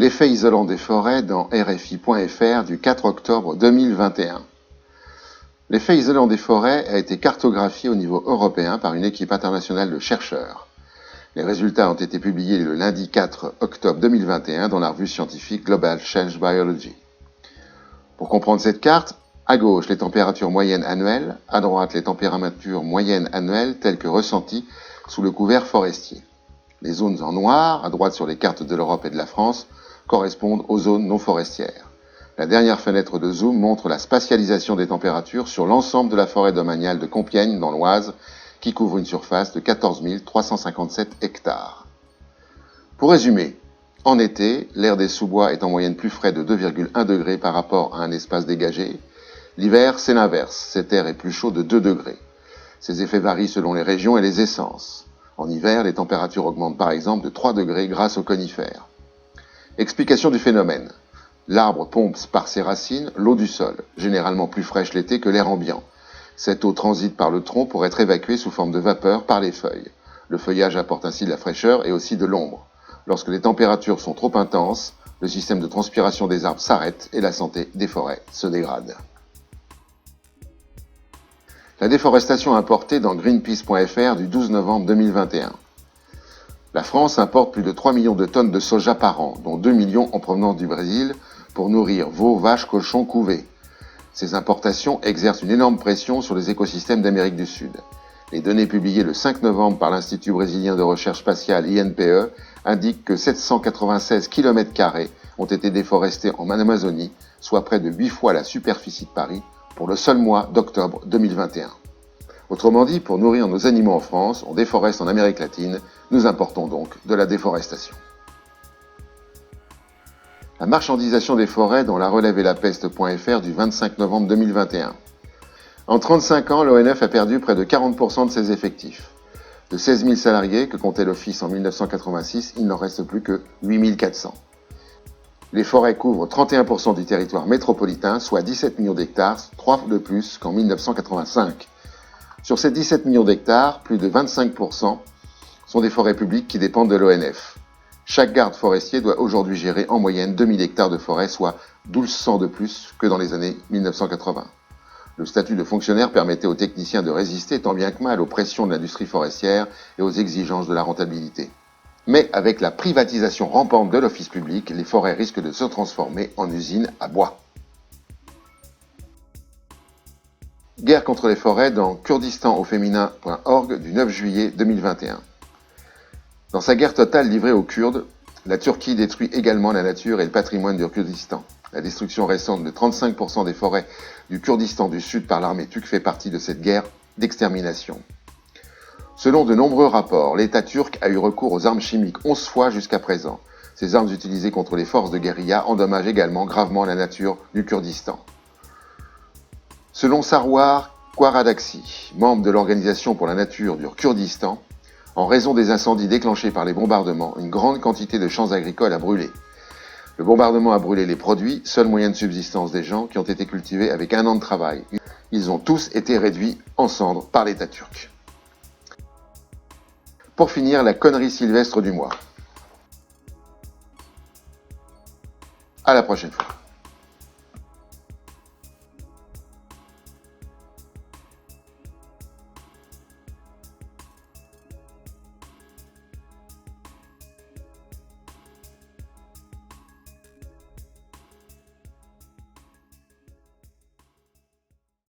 L'effet isolant des forêts dans RFI.fr du 4 octobre 2021. L'effet isolant des forêts a été cartographié au niveau européen par une équipe internationale de chercheurs. Les résultats ont été publiés le lundi 4 octobre 2021 dans la revue scientifique Global Change Biology. Pour comprendre cette carte, à gauche les températures moyennes annuelles, à droite les températures moyennes annuelles telles que ressenties sous le couvert forestier. Les zones en noir, à droite sur les cartes de l'Europe et de la France, correspondent aux zones non forestières. La dernière fenêtre de zoom montre la spatialisation des températures sur l'ensemble de la forêt domaniale de Compiègne dans l'Oise, qui couvre une surface de 14 357 hectares. Pour résumer, en été, l'air des sous-bois est en moyenne plus frais de 2,1 degrés par rapport à un espace dégagé. L'hiver, c'est l'inverse, cet air est plus chaud de 2 degrés. Ces effets varient selon les régions et les essences. En hiver, les températures augmentent par exemple de 3 degrés grâce aux conifères. Explication du phénomène. L'arbre pompe par ses racines l'eau du sol, généralement plus fraîche l'été que l'air ambiant. Cette eau transite par le tronc pour être évacuée sous forme de vapeur par les feuilles. Le feuillage apporte ainsi de la fraîcheur et aussi de l'ombre. Lorsque les températures sont trop intenses, le système de transpiration des arbres s'arrête et la santé des forêts se dégrade. La déforestation importée dans Greenpeace.fr du 12 novembre 2021. La France importe plus de 3 millions de tonnes de soja par an, dont 2 millions en provenance du Brésil, pour nourrir veaux, vaches, cochons, couvées. Ces importations exercent une énorme pression sur les écosystèmes d'Amérique du Sud. Les données publiées le 5 novembre par l'Institut brésilien de recherche spatiale INPE indiquent que 796 km² ont été déforestés en Amazonie, soit près de 8 fois la superficie de Paris, pour le seul mois d'octobre 2021. Autrement dit, pour nourrir nos animaux en France, on déforeste en Amérique latine, nous importons donc de la déforestation. La marchandisation des forêts dans la relève et la peste.fr du 25 novembre 2021. En 35 ans, l'ONF a perdu près de 40% de ses effectifs. De 16 000 salariés que comptait l'Office en 1986, il n'en reste plus que 8 400. Les forêts couvrent 31% du territoire métropolitain, soit 17 millions d'hectares, 3 de plus qu'en 1985. Sur ces 17 millions d'hectares, plus de 25% sont des forêts publiques qui dépendent de l'ONF. Chaque garde forestier doit aujourd'hui gérer en moyenne 2000 hectares de forêt, soit 1200 de plus que dans les années 1980. Le statut de fonctionnaire permettait aux techniciens de résister tant bien que mal aux pressions de l'industrie forestière et aux exigences de la rentabilité. Mais avec la privatisation rampante de l'office public, les forêts risquent de se transformer en usines à bois. Guerre contre les forêts dans kurdistanoféminin.org du 9 juillet 2021. Dans sa guerre totale livrée aux Kurdes, la Turquie détruit également la nature et le patrimoine du Kurdistan. La destruction récente de 35% des forêts du Kurdistan du Sud par l'armée turque fait partie de cette guerre d'extermination. Selon de nombreux rapports, l'État turc a eu recours aux armes chimiques 11 fois jusqu'à présent. Ces armes utilisées contre les forces de guérilla endommagent également gravement la nature du Kurdistan. Selon Sarwar Quaradaksi, membre de l'Organisation pour la nature du Kurdistan, en raison des incendies déclenchés par les bombardements, une grande quantité de champs agricoles a brûlé. Le bombardement a brûlé les produits, seul moyen de subsistance des gens qui ont été cultivés avec 1 an de travail. Ils ont tous été réduits en cendres par l'État turc. Pour finir, la connerie sylvestre du mois. À la prochaine fois.